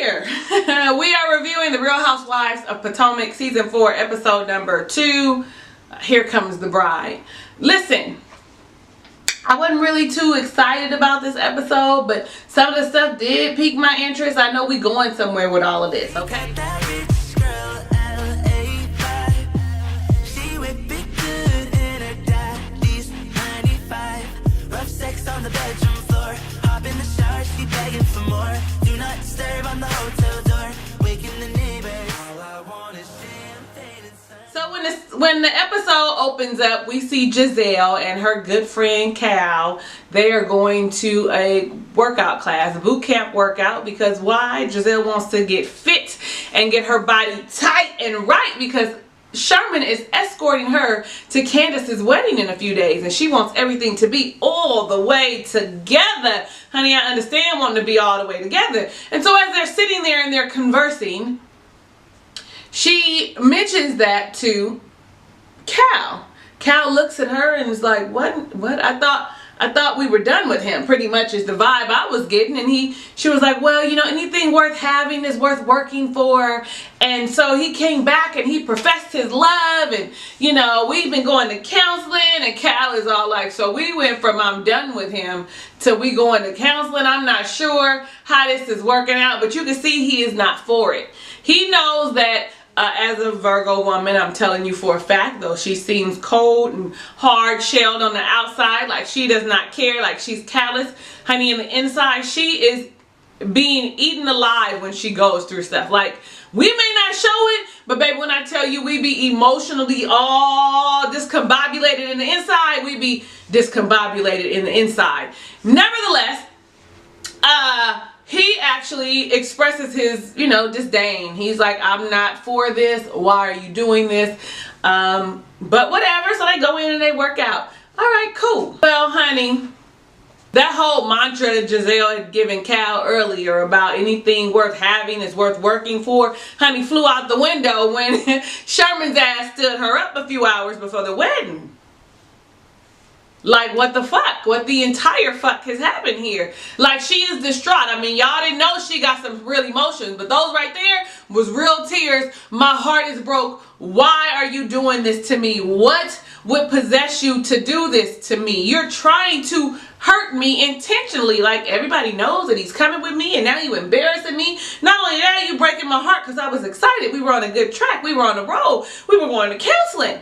here. We are reviewing the Real Housewives of Potomac season 4 episode number 2. Here Comes the Bride. Listen, I wasn't really too excited about this episode, but some of the stuff did pique my interest. I know we going somewhere with all of this, okay? So when the episode opens up, we see Gizelle and her good friend Cal. They are going to a workout class, a boot camp workout, because why? Gizelle wants to get fit and get her body tight and right, because Sherman is escorting her to Candice's wedding in a few days, and she wants everything to be all the way together. Honey, I understand wanting to be all the way together. And so as they're sitting there and they're conversing, she mentions that to Cal. Cal looks at her and is like, what? I thought we were done with him, pretty much is the vibe I was getting. And she was like, well, you know, anything worth having is worth working for. And so he came back and he professed his love, and you know, we've been going to counseling. And Cal is all like, so we went from I'm done with him to we going to counseling. I'm not sure how this is working out, but you can see he is not for it. He knows that as a Virgo woman, I'm telling you for a fact, though she seems cold and hard-shelled on the outside, like she does not care, like she's callous, honey, in the inside, she is being eaten alive when she goes through stuff. Like, we may not show it, but baby, when I tell you we be emotionally all discombobulated in the inside, we be discombobulated in the inside. Nevertheless, he actually expresses his, you know, disdain. He's like, I'm not for this. Why are you doing this? But whatever. So they go in and they work out. All right, cool. Well, honey, that whole mantra that Gizelle had given Cal earlier about anything worth having is worth working for, honey, flew out the window when Sherman's ass stood her up a few hours before the wedding. Like, what the fuck? What the entire fuck has happened here? Like, she is distraught. I mean, y'all didn't know she got some real emotions, but those right there was real tears. My heart is broke. Why are you doing this to me? What would possess you to do this to me? You're trying to hurt me intentionally. Like, everybody knows that he's coming with me, and now you embarrassing me. Not only that, you breaking my heart because I was excited. We were on a good track. We were on the road. We were going to counseling.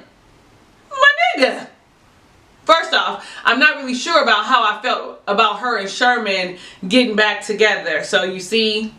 My nigga. First off, I'm not really sure about how I felt about her and Sherman getting back together. So you see,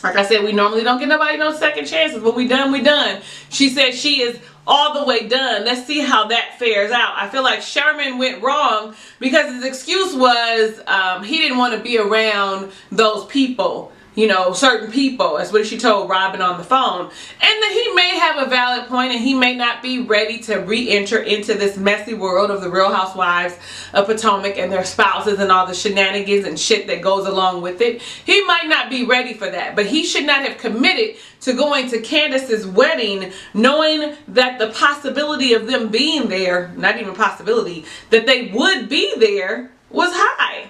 like I said, we normally don't give nobody no second chances. When we done, we done. She said she is all the way done. Let's see how that fares out. I feel like Sherman went wrong because his excuse was he didn't want to be around those people. You know, certain people. That's what she told Robin on the phone. And that he may have a valid point, and he may not be ready to re-enter into this messy world of the Real Housewives of Potomac and their spouses and all the shenanigans and shit that goes along with it. He might not be ready for that, but he should not have committed to going to Candice's wedding knowing that the possibility of them being there, not even possibility, that they would be there was high.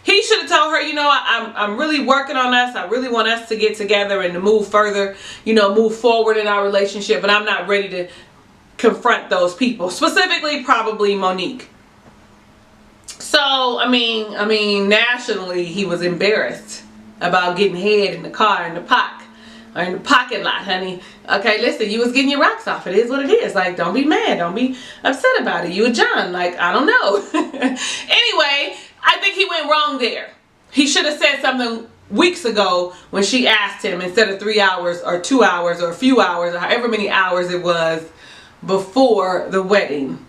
He should have told her, you know, I'm really working on us. I really want us to get together and to move further, you know, move forward in our relationship. But I'm not ready to confront those people. Specifically, probably Monique. So, I mean, nationally, he was embarrassed about getting head in the car in the parking lot, honey. Okay, listen, you was getting your rocks off. It is what it is. Like, don't be mad. Don't be upset about it. You and John, like, I don't know. Anyway, I think he went wrong there. He should have said something weeks ago when she asked him, instead of 3 hours or 2 hours or a few hours or however many hours it was before the wedding.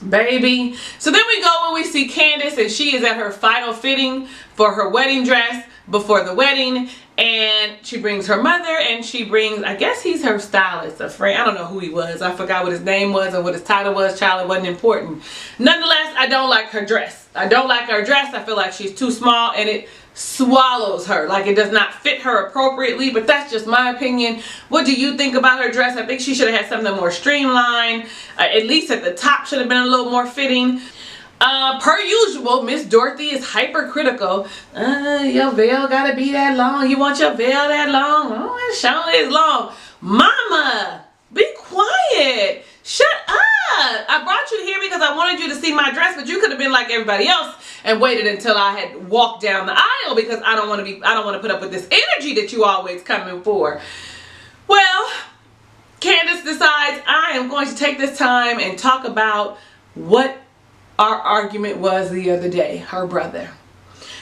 Baby. So then we go and we see Candice, and she is at her final fitting for her wedding dress before the wedding, and she brings her mother, and she brings, I guess he's her stylist, a friend. I don't know who he was. I forgot what his name was or what his title was. Child, it wasn't important. Nonetheless, I don't like her dress. I don't like her dress. I feel like she's too small, and it swallows her. Like, it does not fit her appropriately, but that's just my opinion. What do you think about her dress? I think she should have had something more streamlined. At least at the top should have been a little more fitting. Per usual, Miss Dorothy is hypercritical. Your veil gotta be that long. You want your veil that long? Oh, it sure is long. Mama, be quiet. Shut up. I brought you here because I wanted you to see my dress, but you could have been like everybody else and waited until I had walked down the aisle, because I don't want to put up with this energy that you always come in for. Well, Candice decides I am going to take this time and talk about what our argument was the other day, her brother.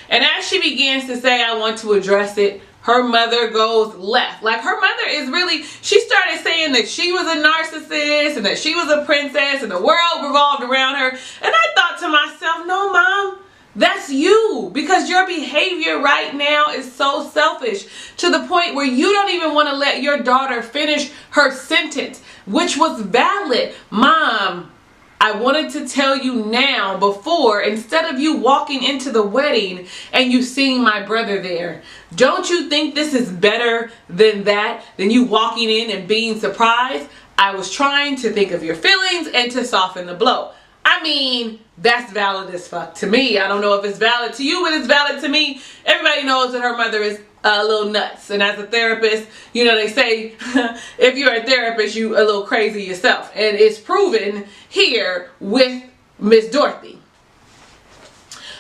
And as she begins to say, I want to address it, her mother goes left. Like, her mother is really, she started saying that she was a narcissist and that she was a princess and the world revolved around her. And I thought to myself, no, Mom, that's you, because your behavior right now is so selfish, to the point where you don't even want to let your daughter finish her sentence, which was valid. Mom, I wanted to tell you now, before, instead of you walking into the wedding and you seeing my brother there. Don't you think this is better than that, than you walking in and being surprised? I was trying to think of your feelings and to soften the blow. I mean, that's valid as fuck to me. I don't know if it's valid to you, but it's valid to me. Everybody knows that her mother is a little nuts. And as a therapist, you know, they say if you're a therapist, you a little crazy yourself. And it's proven here with Miss Dorothy.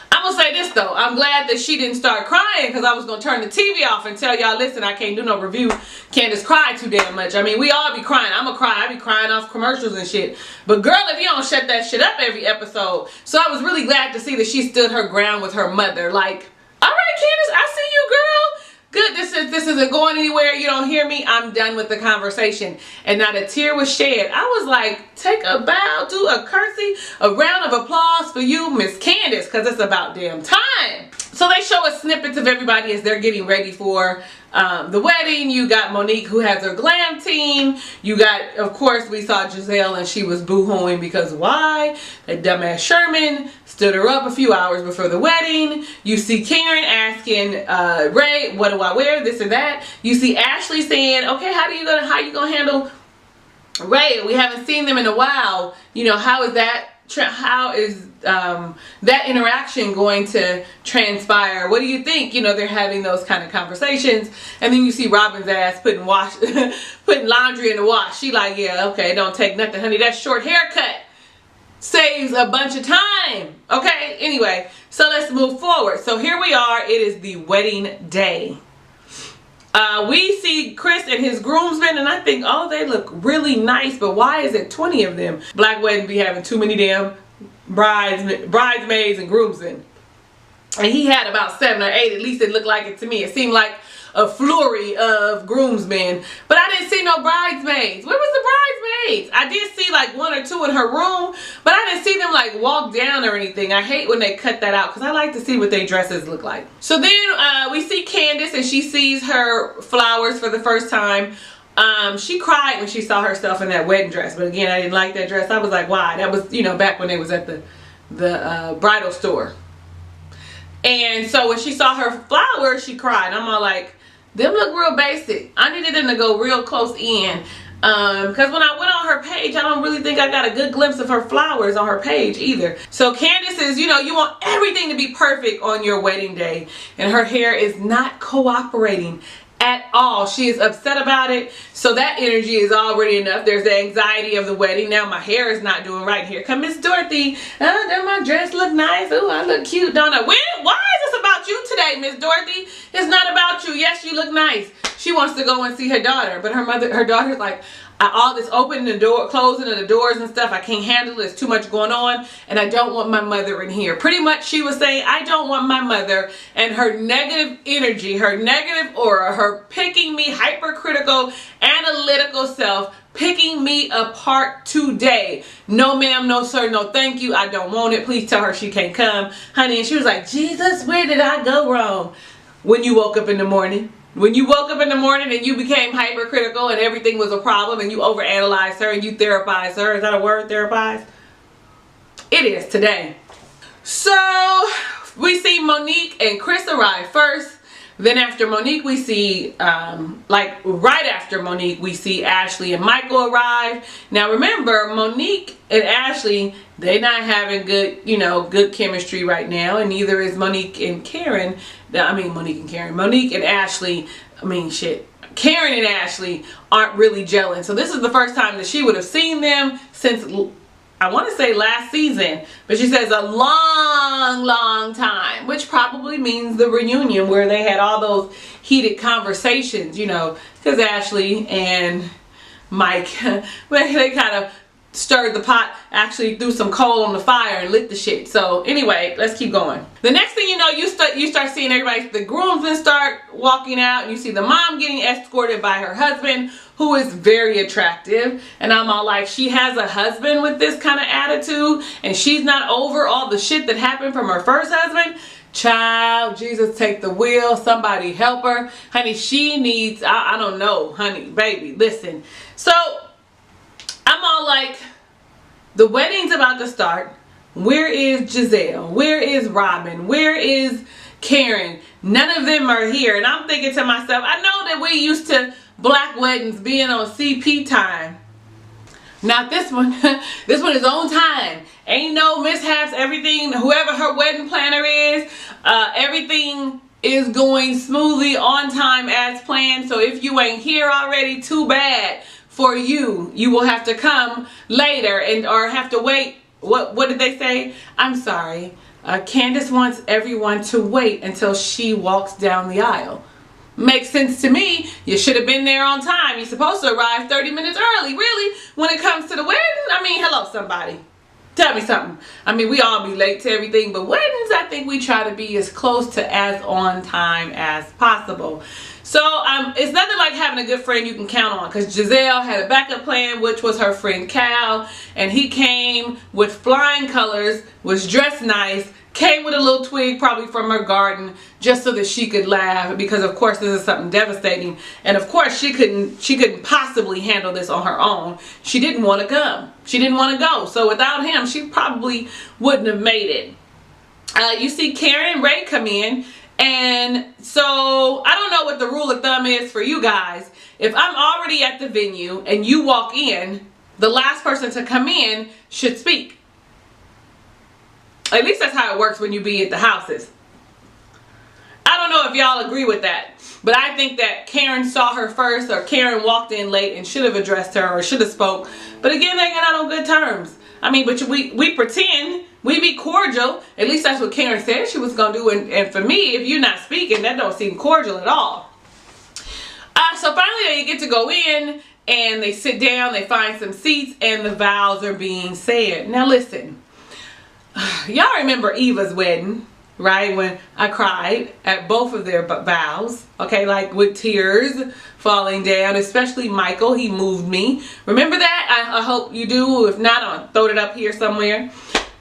I'm going to say this though. I'm glad that she didn't start crying, because I was going to turn the TV off and tell y'all, listen, I can't do no review. Candice cried too damn much. I mean, we all be crying. I'm going to cry. I be crying off commercials and shit. But girl, if you don't shut that shit up every episode. So I was really glad to see that she stood her ground with her mother. Like, all right, Candice, I see you, girl. Good, this isn't going anywhere. You don't hear me. I'm done with the conversation. And not a tear was shed. I was like, take a bow, do a curtsy, a round of applause for you, Miss Candice, because it's about damn time. So they show us snippets of everybody as they're getting ready for the wedding. You got Monique, who has her glam team. You got, of course, we saw Gizelle, and she was boo-hooing because why? That dumbass Sherman stood her up a few hours before the wedding. You see Karen asking Ray, what do I wear, this or that. You see Ashley saying, okay, how you gonna handle Ray? We haven't seen them in a while. You know, how is that interaction going to transpire? What do you think? You know, they're having those kind of conversations. And then you see Robin's ass putting laundry in the wash. She like, yeah, okay, don't take nothing, honey. That short haircut saves a bunch of time. Okay, anyway, so let's move forward. So here we are. It is the wedding day. We see Chris and his groomsmen, and I think, oh, they look really nice, but why is it 20 of them? Black wedding be having too many damn bridesmaids and groomsmen. And he had about 7 or 8, at least it looked like it to me. It seemed like a flurry of groomsmen, but I didn't see no bridesmaids. Where was the bridesmaids? I did see like 1 or 2 in her room, but I didn't see them like walk down or anything. I hate when they cut that out, because I like to see what their dresses look like. So then we see Candice, and she sees her flowers for the first time. She cried when she saw herself in that wedding dress, but again, I didn't like that dress. I was like, why? That was, you know, back when they was at the bridal store. And so when she saw her flowers, she cried. I'm all like, them look real basic. I needed them to go real close in. Because when I went on her page, I don't really think I got a good glimpse of her flowers on her page either. So Candice is, you know, you want everything to be perfect on your wedding day. And her hair is not cooperating at all. She is upset about it. So that energy is already enough. There's the anxiety of the wedding. Now my hair is not doing right. Here come Miss Dorothy. Oh, does my dress look nice? Oh, I look cute, don't I? Why is this about you today, Miss Dorothy? It's not about you. Yes, you look nice. She wants to go and see her daughter, but her daughter's like, all this opening the door, closing of the doors and stuff, I can't handle it. There's too much going on, and I don't want my mother in here. Pretty much she was saying, I don't want my mother and her negative energy, her negative aura, her picking me, hypercritical, analytical self, picking me apart today. No ma'am, no sir, no thank you. I don't want it. Please tell her she can't come. Honey, and she was like, Jesus, where did I go wrong? When you woke up in the morning. When you woke up in the morning and you became hypercritical and everything was a problem and you overanalyzed her and you therapized her. Is that a word, therapize? It is today. So we see Monique and Chris arrive first. Then after Monique, we see, like right after Monique, we see Ashley and Michael arrive. Now remember, Monique and Ashley, they're not having good, good chemistry right now. And neither is Monique and Karen. Monique and Ashley, Karen and Ashley aren't really gelling. So this is the first time that she would have seen them since, I want to say last season, but she says a long time, which probably means the reunion where they had all those heated conversations, because Ashley and Mike, they kind of stirred the pot, actually threw some coal on the fire and lit the shit. So anyway, let's keep going. The next thing you know, you start seeing everybody, the groomsmen start walking out, and you see the mom getting escorted by her husband, who is very attractive. And I'm all like, she has a husband with this kind of attitude, and she's not over all the shit that happened from her first husband. Child, Jesus, take the wheel. Somebody help her. Honey, she needs, I don't know, honey, baby, listen. So I'm all like, the wedding's about to start. Where is Gizelle? Where is Robin? Where is Karen? None of them are here. And I'm thinking to myself, I know that we used to black weddings being on CP time. Not this one. This one is on time. Ain't no mishaps. Everything, whoever her wedding planner is, everything is going smoothly on time as planned. So if you ain't here already, too bad for you. You will have to come later or have to wait. What did they say? I'm sorry. Candice wants everyone to wait until she walks down the aisle. Makes sense to me. You should have been there on time. You're supposed to arrive 30 minutes early, really, when it comes to the wedding. Hello, somebody. Tell me something. We all be late to everything, but weddings, I think we try to be as close to as on time as possible. So it's nothing like having a good friend you can count on, because Gizelle had a backup plan, which was her friend Cal, and he came with flying colors, was dressed nice, came with a little twig probably from her garden just so that she could laugh, because of course this is something devastating, and of course she couldn't possibly handle this on her own. She didn't want to come. She didn't want to go. So without him, she probably wouldn't have made it. You see Karen and Ray come in. And so I don't know what the rule of thumb is for you guys. If I'm already at the venue and you walk in, the last person to come in should speak. At least that's how it works when you be at the houses. I don't know if y'all agree with that, but I think that Karen saw her first, or Karen walked in late and should have addressed her or should have spoke. But again, they got out on good terms. But we pretend, we be cordial. At least that's what Karen said she was going to do. And for me, if you're not speaking, that don't seem cordial at all. So finally, you get to go in and they sit down, they find some seats, and the vows are being said. Now listen, y'all remember Eva's wedding, right? When I cried at both of their vows, okay, like with tears falling down, especially Michael. He moved me. Remember that? I hope you do. If not, I'll throw it up here somewhere.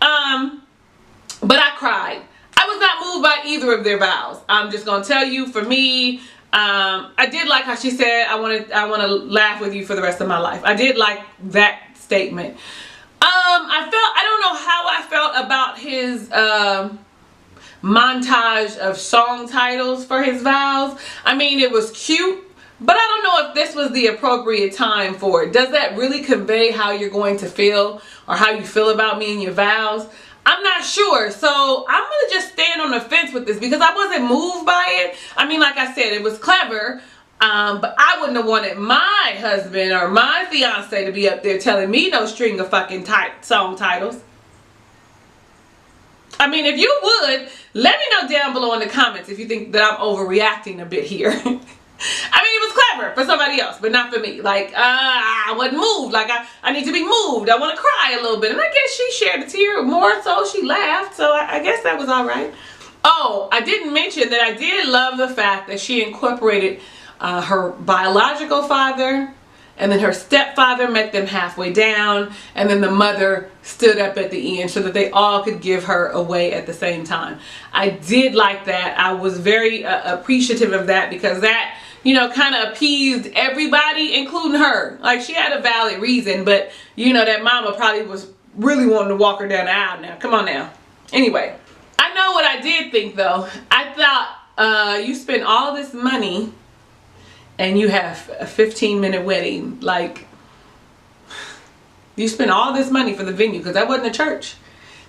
But I cried. I was not moved by either of their vows. I'm just gonna tell you, for me, I did like how she said, I want to laugh with you for the rest of my life. I did like that statement. I don't know how I felt about his montage of song titles for his vows. It was cute, but I don't know if this was the appropriate time for it. Does that really convey how you're going to feel, or how you feel about me and your vows? I'm not sure. So I'm going to just stand on the fence with this, because I wasn't moved by it. Like I said, it was clever, but I wouldn't have wanted my husband or my fiance to be up there telling me no string of fucking song titles. If you would, let me know down below in the comments if you think that I'm overreacting a bit here. It was clever for somebody else, but not for me. I wasn't moved. I need to be moved. I want to cry a little bit. And I guess she shared a tear more, so she laughed. So I guess that was all right. Oh, I didn't mention that I did love the fact that she incorporated her biological father, and then her stepfather met them halfway down, and then the mother stood up at the end so that they all could give her away at the same time. I did like that. I was very appreciative of that, because that, kind of appeased everybody, including her. She had a valid reason, but that mama probably was really wanting to walk her down the aisle now. Come on now. Anyway, I know what I did think though. I thought you spend all this money and you have a 15-minute wedding. Like, you spent all this money for the venue, because that wasn't a church.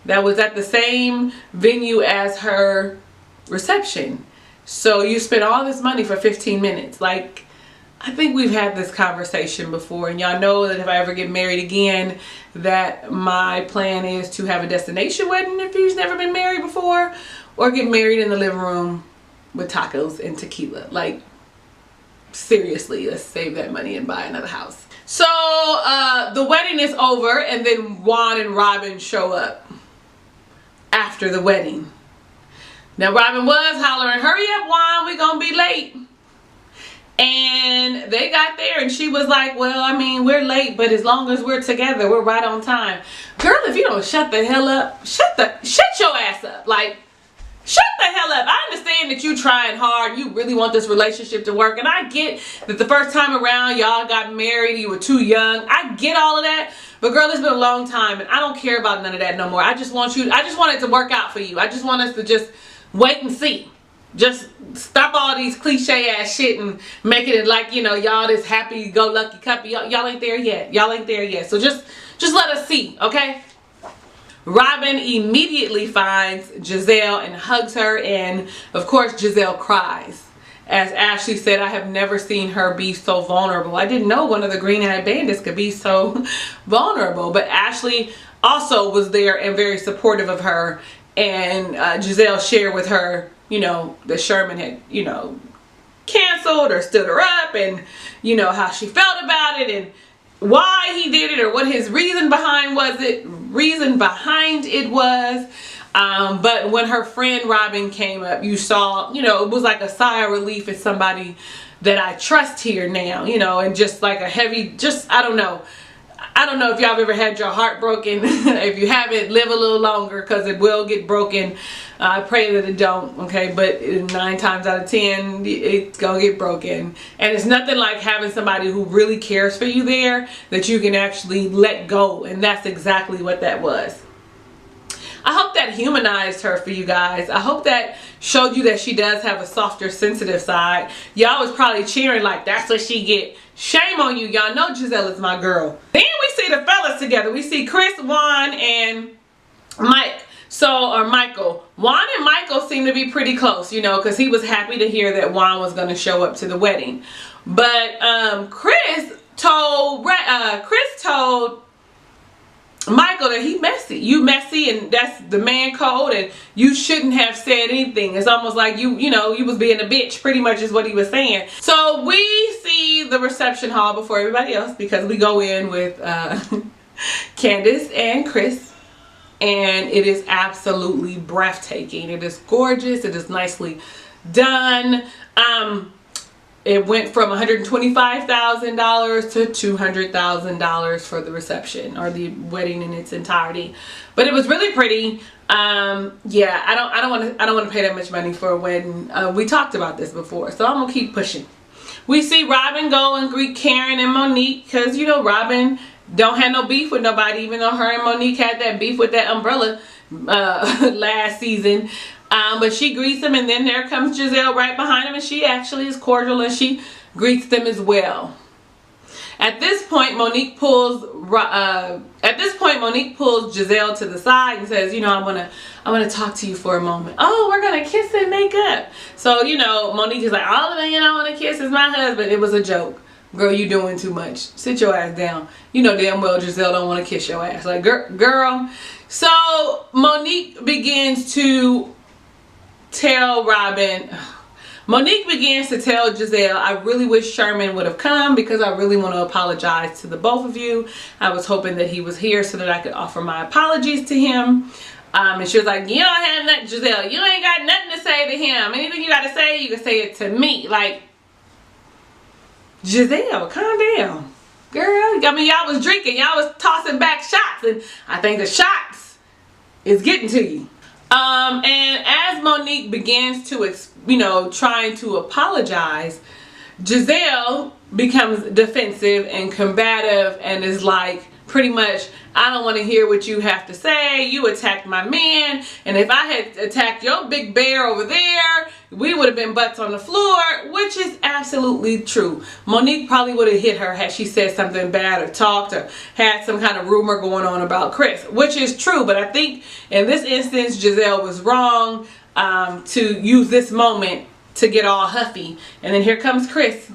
That was at the same venue as her reception. So you spent all this money for 15 minutes. Like, I think we've had this conversation before, and y'all know that if I ever get married again, that my plan is to have a destination wedding if you've never been married before, or get married in the living room with tacos and tequila. Like, seriously, let's save that money and buy another house. So the wedding is over, and then Juan and Robin show up after the wedding. Now Robin was hollering, "Hurry up, Juan, we gonna be late." And they got there and she was like, "Well, I mean, we're late, but as long as we're together, we're right on time." Girl, if you don't shut the hell up, shut your ass up. Like, shut the hell up. I understand that you trying hard. You really want this relationship to work. And I get that the first time around y'all got married, you were too young. I get all of that. But girl, it's been a long time and I don't care about none of that no more. I just want it to work out for you. I just want us to just wait and see. Just stop all these cliche ass shit and make it like, you know, y'all this happy-go-lucky couple. Y'all ain't there yet. Y'all ain't there yet. So just let us see, okay? Robin immediately finds Gizelle and hugs her, and of course Gizelle cries. As Ashley said, I have never seen her be so vulnerable. I didn't know one of the Green-Eyed Bandits could be so vulnerable. But Ashley also was there and very supportive of her. And Gizelle shared with her, you know, that Sherman had, you know, canceled or stood her up, and, you know, how she felt about it and why he did it, or what his reason behind it was. But when her friend Robin came up, you saw, you know, it was like a sigh of relief as somebody that I trust here now, you know, and just like a heavy, just, I don't know if y'all have ever had your heart broken. If you haven't, live a little longer, because it will get broken. I pray that it don't, okay? But 9 times out of 10, it's gonna get broken. And it's nothing like having somebody who really cares for you there, that you can actually let go. And that's exactly what that was. I hope that humanized her for you guys. I hope that showed you that she does have a softer, sensitive side. Y'all was probably cheering like, that's what she get. Shame on you. Y'all know Gizelle is my girl. Then we see the fellas together. We see Chris, Juan, and Michael. Juan and Michael seem to be pretty close, you know, because he was happy to hear that Juan was going to show up to the wedding. But Chris told Michael that he messy. You messy, and that's the man code, and you shouldn't have said anything. It's almost like you was being a bitch, pretty much is what he was saying. So we see the reception hall before everybody else, because we go in with Candice and Chris, and it is absolutely breathtaking. It is gorgeous. It is nicely done. It went from $125,000 to $200,000 for the reception, or the wedding in its entirety. But it was really pretty. Yeah, I don't want to pay that much money for a wedding. We talked about this before, so I'm gonna keep pushing. We see Robin go and greet Karen and Monique, because, you know, Robin don't have no beef with nobody, even though her and Monique had that beef with that umbrella last season. But she greets them, and then there comes Gizelle right behind him, and she actually is cordial, and she greets them as well. At this point, Monique pulls Gizelle to the side and says, you know, I wanna talk to you for a moment. Oh, we're gonna kiss and make up. So, you know, Monique is like, all the man I wanna kiss is my husband. It was a joke. Girl, you doing too much. Sit your ass down. You know damn well Gizelle don't want to kiss your ass. Like, girl. So Monique begins to tell Gizelle, I really wish Sherman would have come, because I really want to apologize to the both of you. I was hoping that he was here so that I could offer my apologies to him. And she was like, you don't have nothing, Gizelle. You ain't got nothing to say to him. Anything you got to say, you can say it to me. Like, Gizelle, calm down. Girl, I mean, y'all was drinking. Y'all was tossing back shots, and I think the shots is getting to you. And as Monique begins to, you know, trying to apologize, Gizelle becomes defensive and combative and is like, pretty much, I don't want to hear what you have to say. You attacked my man, and if I had attacked your big bear over there, we would have been butts on the floor, which is absolutely true. Monique probably would have hit her had she said something bad or talked or had some kind of rumor going on about Chris, which is true. But I think in this instance, Gizelle was wrong to use this moment to get all huffy. And then here comes Chris.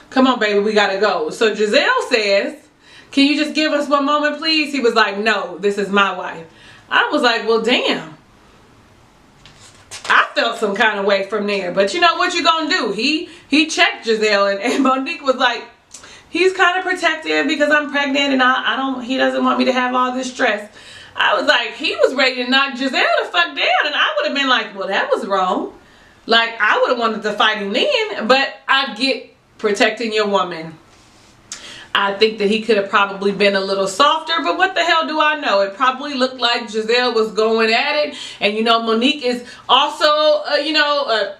Come on, baby, we gotta go. So Gizelle says, can you just give us one moment, please? He was like, no, this is my wife. I was like, well, damn. I felt some kind of way from there. But you know what you gonna do? He checked Gizelle, and Monique was like, he's kind of protective because I'm pregnant and he doesn't want me to have all this stress. I was like, he was ready to knock Gizelle the fuck down, and I would have been like, well, that was wrong. Like, I would have wanted to fight him then, but I get protecting your woman. I think that he could have probably been a little softer, but what the hell do I know? It probably looked like Gizelle was going at it. And you know, Monique is also, a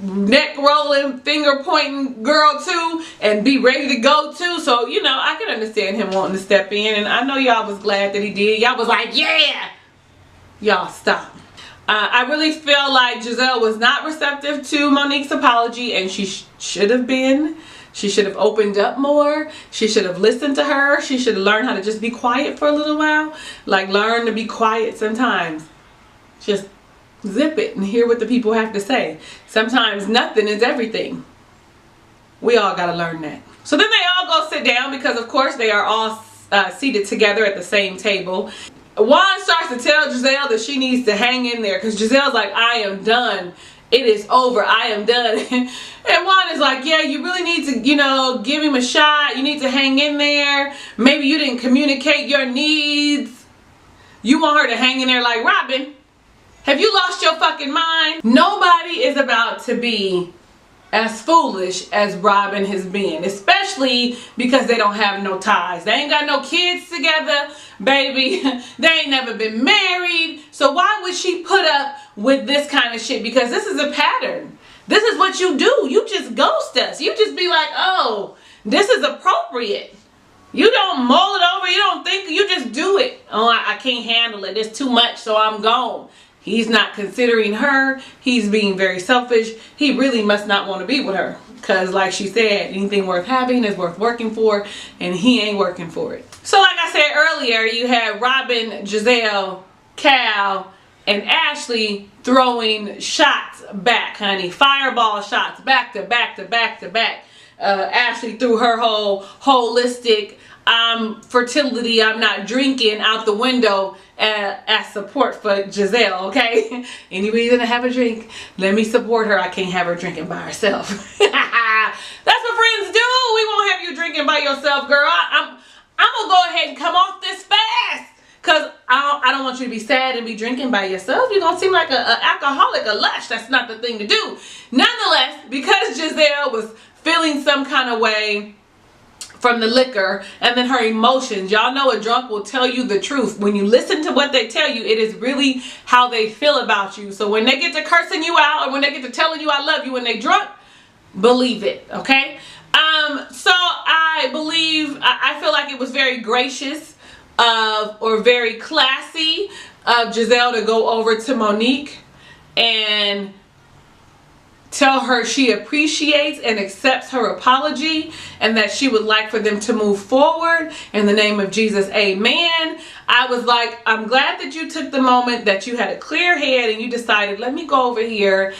neck rolling, finger pointing girl too, and be ready to go too. So, you know, I can understand him wanting to step in. And I know y'all was glad that he did. Y'all was like, yeah! Y'all stop. I really feel like Gizelle was not receptive to Monique's apology, and she should have been. She should have opened up more. She should have listened to her. She should have learned how to just be quiet for a little while. Like, learn to be quiet sometimes. Just zip it and hear what the people have to say. Sometimes nothing is everything. We all got to learn that. So then they all go sit down because, of course, they are all seated together at the same table. Juan starts to tell Gizelle that she needs to hang in there because Giselle's like, I am done. It is over. I am done. And Juan is like, yeah, you really need to, give him a shot. You need to hang in there. Maybe you didn't communicate your needs. You want her to hang in there like Robin. Have you lost your fucking mind? Nobody is about to be as foolish as Robin has been, especially because they don't have no ties. They ain't got no kids together, baby. They ain't never been married. So why would she put up with this kind of shit? Because this is a pattern. This is what you do. You just ghost us. You just be like, oh, this is appropriate. You don't mull it over. You don't think. You just do it. Oh, I can't handle it. It's too much, so I'm gone. He's not considering her. He's being very selfish. He really must not want to be with her. Because like she said, anything worth having is worth working for. And he ain't working for it. So like I said earlier, you had Robin, Gizelle, Cal, and Ashley throwing shots back, honey. Fireball shots back to back to back to back. Ashley threw her whole holistic fertility, I'm not drinking out the window as support for Gizelle, okay? Any reason to have a drink, let me support her. I can't have her drinking by herself. That's what friends do. We won't have you drinking by yourself, girl. I'm gonna go ahead and come off this fast. Because I don't want you to be sad and be drinking by yourself. You're going to seem like an alcoholic, a lush. That's not the thing to do. Nonetheless, because Gizelle was feeling some kind of way from the liquor and then her emotions. Y'all know a drunk will tell you the truth. When you listen to what they tell you, it is really how they feel about you. So when they get to cursing you out or when they get to telling you I love you when they drunk, believe it, okay? So I feel like it was very gracious or very classy of Gizelle to go over to Monique and tell her she appreciates and accepts her apology and that she would like for them to move forward in the name of Jesus, amen. I was like, I'm glad that you took the moment, that you had a clear head and you decided, let me go over here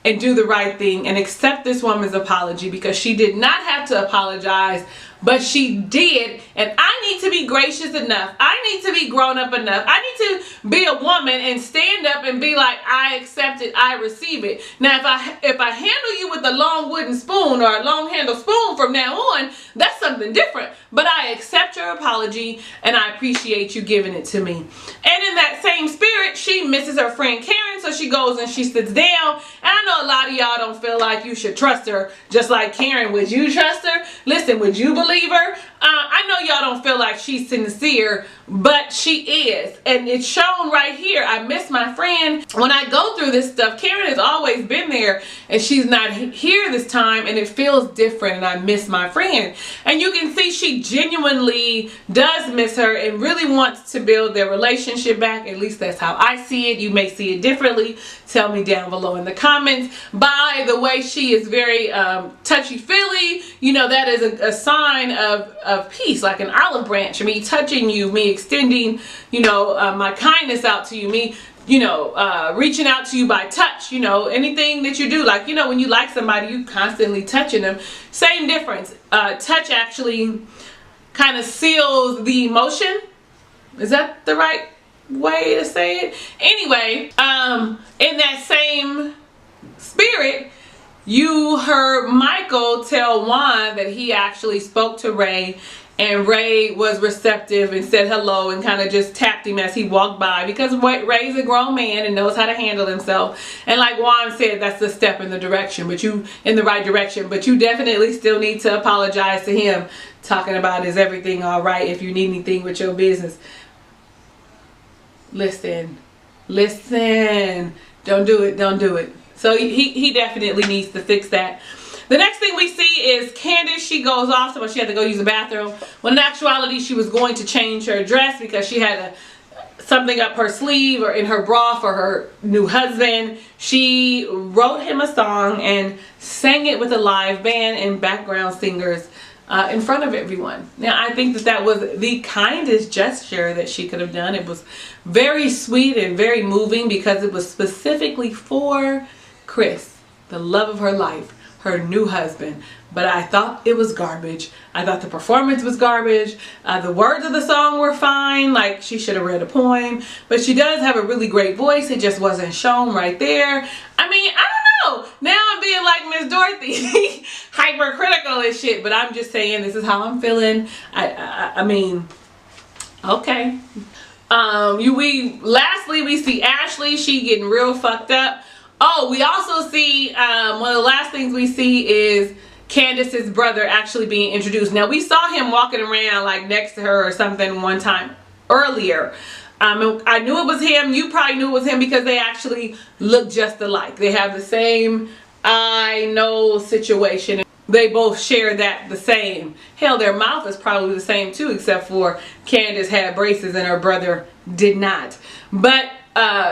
and do the right thing and accept this woman's apology, because she did not have to apologize, but she did. And I need to be gracious enough. I need to be grown up enough. I need to be a woman and stand up and be like, I accept it, I receive it. Now, if I handle you with a long wooden spoon or a long handle spoon from now on, that's something different. But I accept your apology and I appreciate you giving it to me. And in that same spirit, she misses her friend Karen, so she goes and she sits down. And I know a lot of y'all don't feel like you should trust her just like Karen. Would you trust her? Listen, would you believe her? I know y'all don't feel like she's sincere, but she is. And it's shown right here. I miss my friend. When I go through this stuff, Karen has always been there and she's not here this time, and it feels different, and I miss my friend. And you can see she genuinely does miss her and really wants to build their relationship back. At least that's how I see it. You may see it differently. Tell me down below in the comments. By the way, she is very touchy-feely. You know, that is a sign of peace, like an olive branch. Me touching you, me extending, you know, my kindness out to you, me, you know, reaching out to you by touch, you know, anything that you do. Like, you know, when you like somebody, you constantly touching them. Same difference. Touch actually kind of seals the emotion. Is that the right way to say it? Anyway, in that same spirit, you heard Michael tell Juan that he actually spoke to Rae, and Rae was receptive and said hello and kind of just tapped him as he walked by, because Ray's a grown man and knows how to handle himself. And like Juan said, that's a step in the direction, but you in the right direction. But you definitely still need to apologize to him, talking about, is everything all right? If you need anything with your business, listen, don't do it. So he definitely needs to fix that. The next thing we see is Candice. She goes off, so she had to go use the bathroom. When in actuality, she was going to change her dress because she had something up her sleeve or in her bra for her new husband. She wrote him a song and sang it with a live band and background singers in front of everyone. Now, I think that was the kindest gesture that she could have done. It was very sweet and very moving because it was specifically for Chris, the love of her life, her new husband. But I thought it was garbage. I thought the performance was garbage. The words of the song were fine. Like, she should have read a poem. But she does have a really great voice. It just wasn't shown right there. I mean, I don't know. Now I'm being like Miss Dorothy, hypercritical and shit. But I'm just saying, this is how I'm feeling. I mean, okay. Lastly, we see Ashley. She getting real fucked up. Oh, we also see, one of the last things we see is Candice's brother actually being introduced. Now, we saw him walking around like next to her or something one time earlier. I knew it was him. You probably knew it was him because they actually look just alike. They have the same I know situation. They both share that the same. Hell, their mouth is probably the same too, except for Candice had braces and her brother did not. But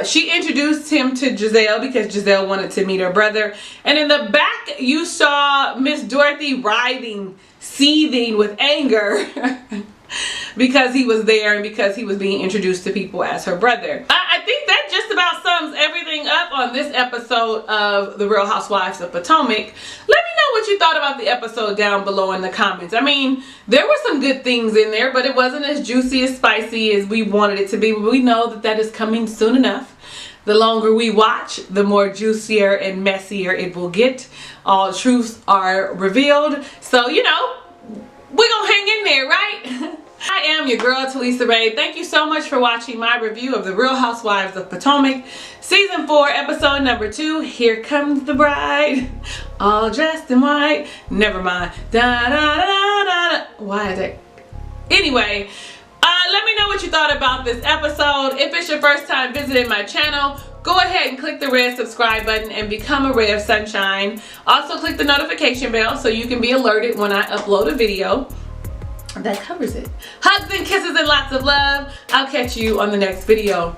she introduced him to Gizelle because Gizelle wanted to meet her brother. And in the back, you saw Miss Dorothy writhing, seething with anger because he was there and because he was being introduced to people as her brother. I think that just about sums everything up on this episode of The Real Housewives of Potomac. Let me know what you thought about the episode down below in the comments. I mean, there were some good things in there, but it wasn't as juicy, as spicy as we wanted it to be. But we know that that is coming soon enough. The longer we watch, the more juicier and messier it will get. All truths are revealed. So, you know, we're gonna hang in there, right? I am your girl, Talisa Rae. Thank you so much for watching my review of The Real Housewives of Potomac, Season 4, Episode number 2. Here comes the bride, all dressed in white. Never mind. Da, da, da, da, da. Why is it? Anyway, let me know what you thought about this episode. If it's your first time visiting my channel, go ahead and click the red subscribe button and become a ray of sunshine. Also, click the notification bell so you can be alerted when I upload a video. That covers it. Hugs and kisses and lots of love. I'll catch you on the next video.